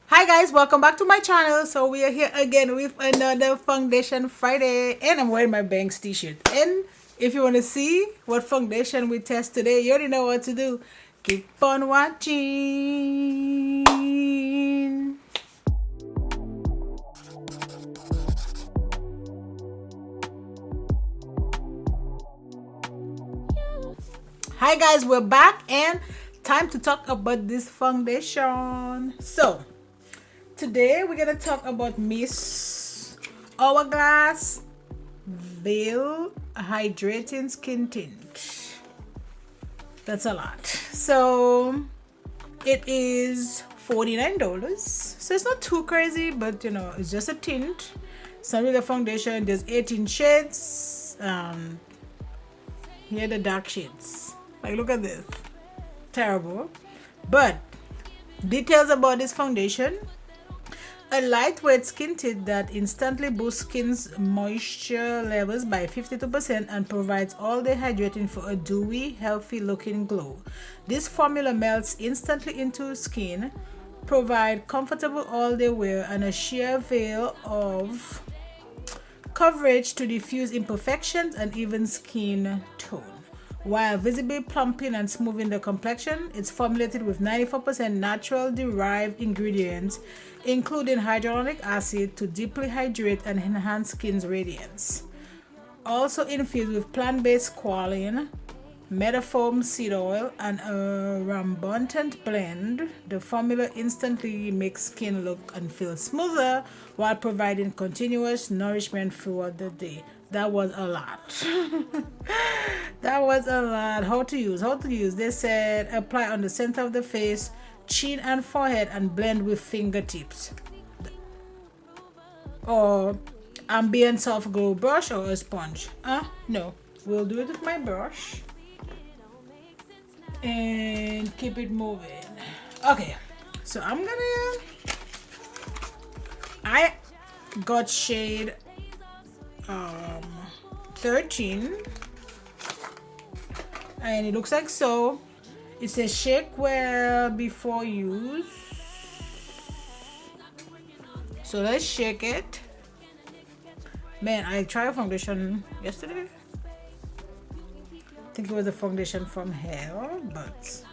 Hi guys, welcome back to my channel. So we are here again with another foundation Friday, and I'm wearing my Banks t-shirt. And if you want to see what foundation we test today, you already know what to do. Keep on watching. Hi guys, we're back and time to talk about this foundation. So today we're gonna talk about Miss Hourglass Veil Hydrating Skin Tint. That's a lot. So it is $49. So it's not too crazy, but you know, it's just a tint. Some of the foundation, there's 18 shades. Here are the dark shades. Like, look at this. Terrible. But details about this foundation: a lightweight skin tint that instantly boosts skin's moisture levels by 52% and provides all day hydrating for a dewy, healthy looking glow. This formula melts instantly into skin, provide comfortable all day wear and a sheer veil of coverage to diffuse imperfections and even skin tone. While visibly plumping and smoothing the complexion, it's formulated with 94% natural derived ingredients, including hyaluronic acid, to deeply hydrate and enhance skin's radiance. Also infused with plant-based squalene, metafoam seed oil, and a rambunctious blend, the formula instantly makes skin look and feel smoother while providing continuous nourishment throughout the day. That was a lot. That was a lot. How to use? How to use? They said apply on the center of the face, chin and forehead, and blend with fingertips. Or ambient soft glow brush or a sponge. No. We'll do it with my brush and keep it moving. Okay. So I got shade 13, and it looks like so. It says shake well before use, so let's shake it. Man, I tried foundation yesterday. I think it was a foundation from Hair, but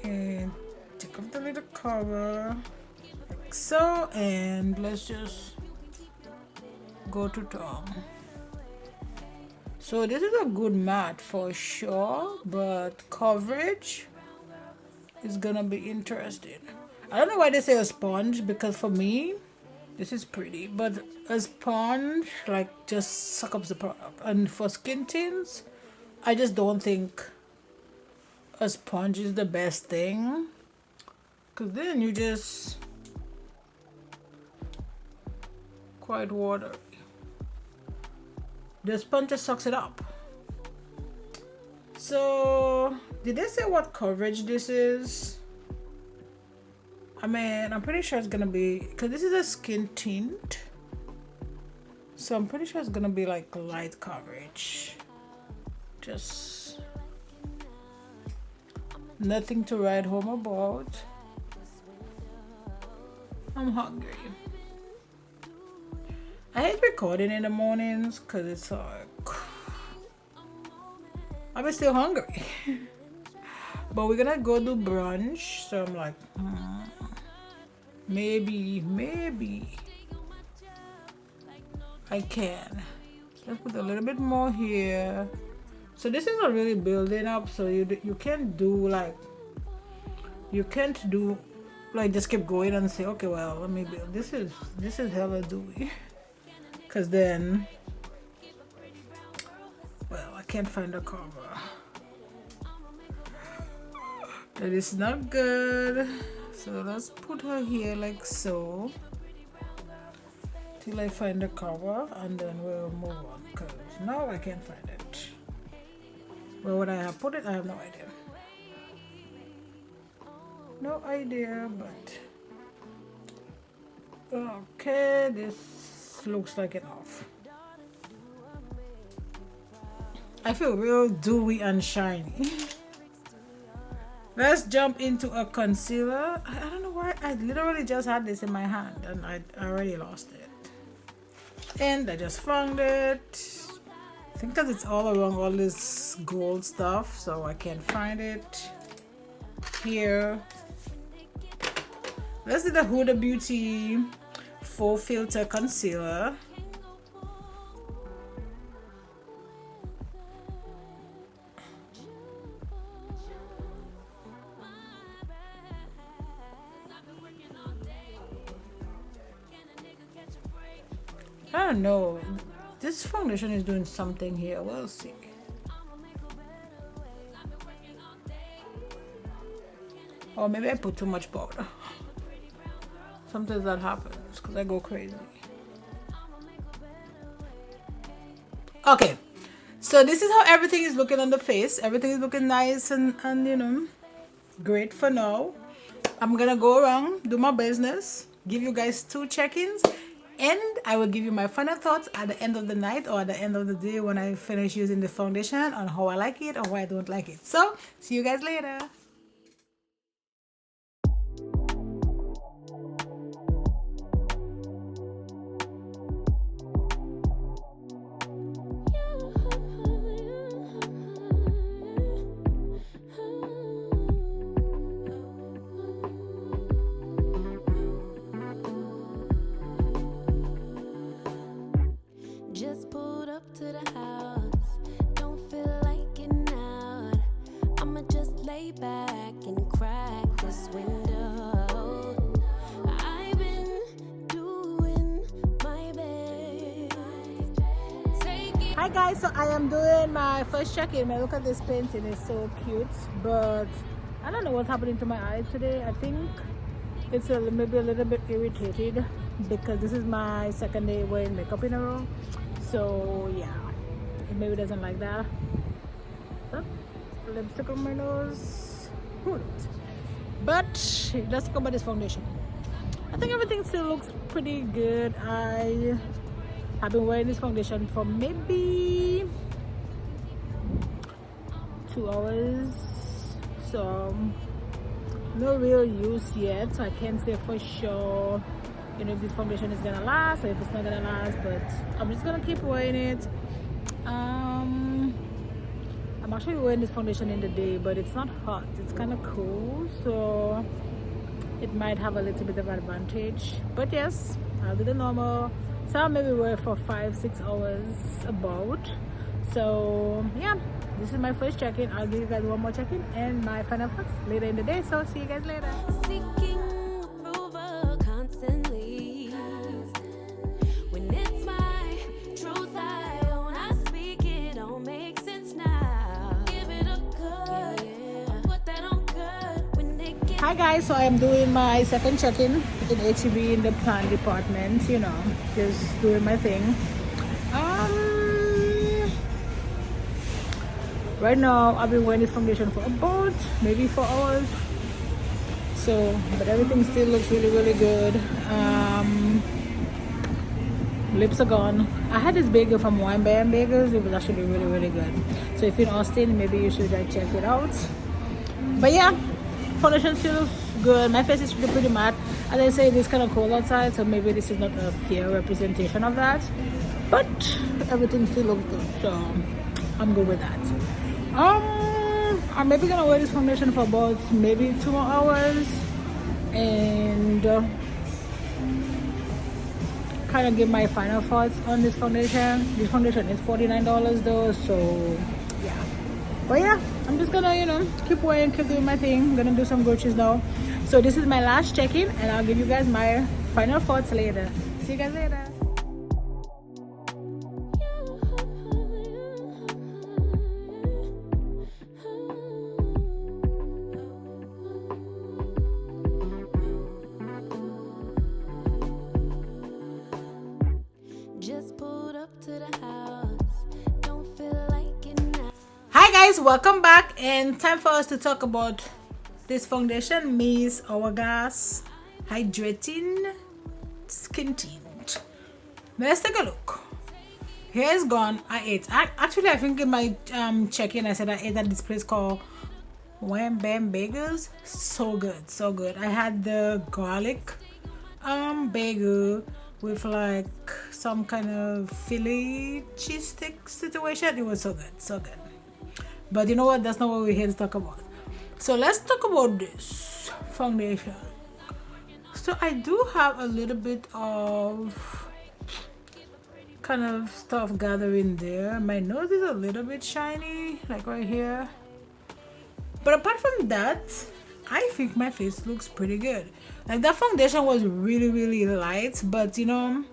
and take off the little cover like so, and let's just go to top. So this is a good matte for sure, but coverage is gonna be interesting. I don't know why they say a sponge, because for me this is pretty, but a sponge like just suck up the product. And for skin tints, I just don't think a sponge is the best thing, because then you just quite watery. The sponge just sucks it up. So did they say what coverage this is? I mean, I'm pretty sure it's gonna be, because this is a skin tint, so I'm pretty sure it's gonna be like light coverage. Just nothing to write home about. I'm hungry. I hate recording in the mornings because it's like I'm still hungry. But we're gonna go do brunch, so I'm like, maybe I can. Let's put a little bit more here. So this is not really building up, so you can't do like, you can't do like just keep going and say, okay, well, let me build. This is hella dewy. Because then, well, I can't find the cover. That is not good. So let's put her here like so, till I find the cover, and then we'll move on, because now I can't find it. Where would I have put it? I have no idea. No idea, but okay, this looks like enough. I feel real dewy and shiny. Let's jump into a concealer. I don't know why I literally just had this in my hand and I already lost it. And I just found it. I think that it's all around all this gold stuff, so I can't find it here. This is the Huda Beauty FauxFilter concealer. I don't know. This foundation is doing something here. We'll see. Or maybe I put too much powder. Sometimes that happens because I go crazy. Okay, so this is how everything is looking on the face. Everything is looking nice and you know, great for now. I'm gonna go around, do my business, give you guys 2 check-ins, and I will give you my final thoughts at the end of the night or at the end of the day when I finish using the foundation on how I like it or how I don't like it. So see you guys later. Just pulled up to the house, don't feel like getting out. I'ma just lay back and crack this window. I've been doing my best. Hi guys, so I am doing my first check-in. Look at this painting, it's so cute, but I don't know what's happening to my eye today. I think it's maybe a little bit irritated because this is my second day wearing makeup in a row. So yeah, it maybe doesn't like that. So, lipstick on my nose. Who knows? But let's talk about this foundation. I think everything still looks pretty good. I have been wearing this foundation for maybe 2 hours. So no real use yet. So I can't say for sure, you know, if this foundation is gonna last or if it's not gonna last, but I'm just gonna keep wearing it. I'm actually wearing this foundation in the day, but it's not hot, it's kind of cool, so it might have a little bit of advantage. But yes, I'll do the normal, so I'll maybe wear for 5-6 hours about. So yeah, this is my first check-in. I'll give you guys one more check-in and my final thoughts later in the day, so see you guys later. Seeking approval constantly. When it's my truth, I own, I speak, it don't make sense now. Give it a cut, yeah. Put that on cut when they get. Hi guys, so I am doing my second check-in in HEB in the plant department, you know, just doing my thing. Right now I've been wearing this foundation for about maybe 4 hours, so but everything still looks really good. Lips are gone. I had this bagel from Wine Bam Bagels. It was actually really good. So if you're in Austin, maybe you should check it out. But yeah, foundation still looks good. My face is pretty matte. As I say, it's kind of cold outside, so maybe this is not a fair representation of that, but everything still looks good, so I'm good with that. I'm maybe gonna wear this foundation for about maybe 2 more hours and kind of give my final thoughts on this foundation. This foundation is $49 though, so yeah. But yeah, I'm just gonna, you know, keep wearing, keep doing my thing. I'm gonna do some groceries now. So this is my last check-in and I'll give you guys my final thoughts later. See you guys later. Hi guys, welcome back, and time for us to talk about this foundation, Miss Hourglass Hydrating Skin Tint. Let's take a look. Hair is gone. I think in my check-in I said I ate at this place called Wham Bam bagels, so good, so good. I had the garlic bagel with like some kind of Philly cheese stick situation. It was so good, so good. But you know what, that's not what we're here to talk about. So let's talk about this foundation. So I do have a little bit of kind of stuff gathering there. My nose is a little bit shiny, like right here. But apart from that, I think my face looks pretty good. Like that foundation was really, really light, but you know,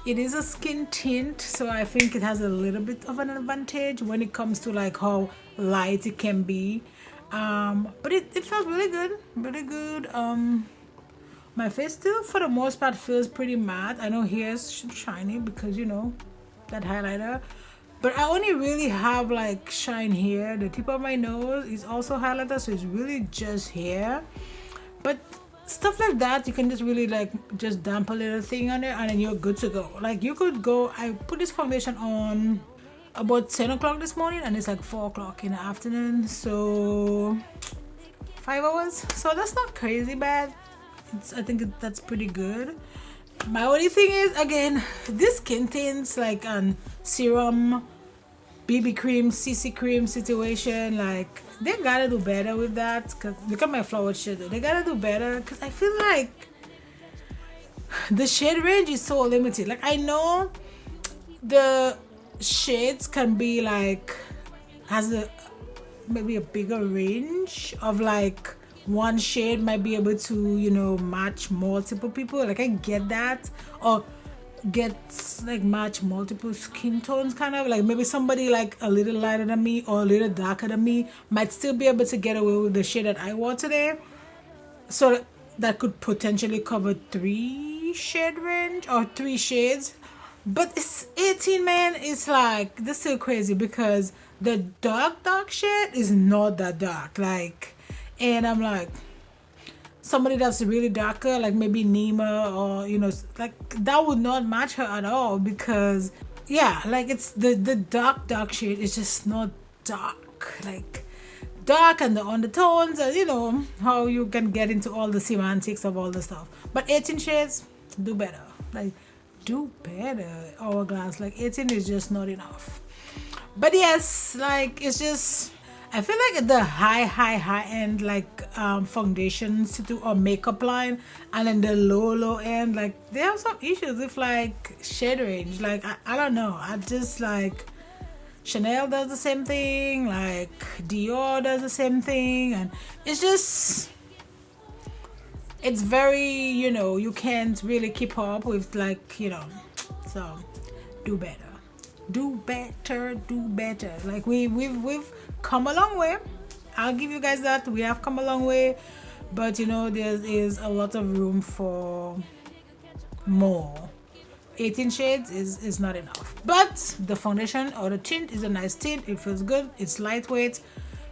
it is a skin tint, so I think it has a little bit of an advantage when it comes to like how light it can be. But it felt really good, really good. My face still for the most part feels pretty matte. I know here's shiny because you know that highlighter, but I only really have like shine here. The tip of my nose is also highlighter, so it's really just here. But stuff like that, you can just really like just damp a little thing on it and then you're good to go. Like you could go, I put this foundation on about 10 o'clock this morning and it's like 4 o'clock in the afternoon, so 5 hours. So that's not crazy bad. I think that's pretty good. My only thing is, again, this skin tints like serum, BB cream, CC cream situation, like they gotta do better with that. Cause look at my flowered shadow, they gotta do better because I feel like the shade range is so limited. Like I know the shades can be like maybe a bigger range of like one shade might be able to, you know, match multiple people. Like I get that, or get like match multiple skin tones, kind of like maybe somebody like a little lighter than me or a little darker than me might still be able to get away with the shade that I wore today. So that could potentially cover 3 shade range or 3 shades. But it's 18, man. It's like this is still crazy because the dark shade is not that dark, like. And I'm like, somebody that's really darker, like maybe Nima, or you know, like that would not match her at all because yeah, like it's the dark shade is just not dark, like dark, and the undertones, and you know how you can get into all the semantics of all the stuff. But 18 shades, do better, like do better. Hourglass, like 18 is just not enough. But yes, like it's just, I feel like the high end like foundations or makeup line, and then the low end, like they have some issues with like shade range. Like I don't know, I just like Chanel does the same thing, like Dior does the same thing, and it's just, it's very, you know, you can't really keep up with, like, you know. So do better, like we've come a long way. I'll give you guys that. We have come a long way, but you know, there is a lot of room for more. 18 shades is not enough, but the foundation or the tint is a nice tint. It feels good, it's lightweight,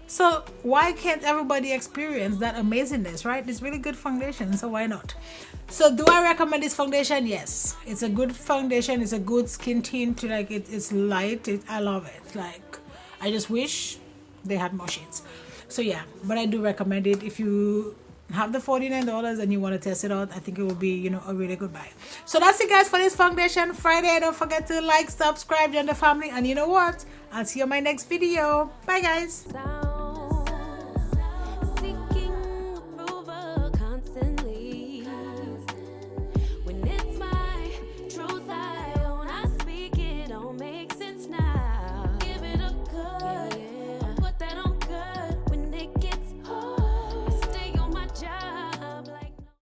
so why can't everybody experience that amazingness, right? It's really good foundation, so why not? So do I recommend this foundation? Yes, it's a good foundation. It's a good skin tint. Like it's light. I love it. Like I just wish they had more shades. So yeah, but I do recommend it. If you have the $49 and you want to test it out, I think it will be, you know, a really good buy. So that's it, guys, for this foundation Friday. Don't forget to like, subscribe, join the family, and you know what, I'll see you in my next video. Bye, guys.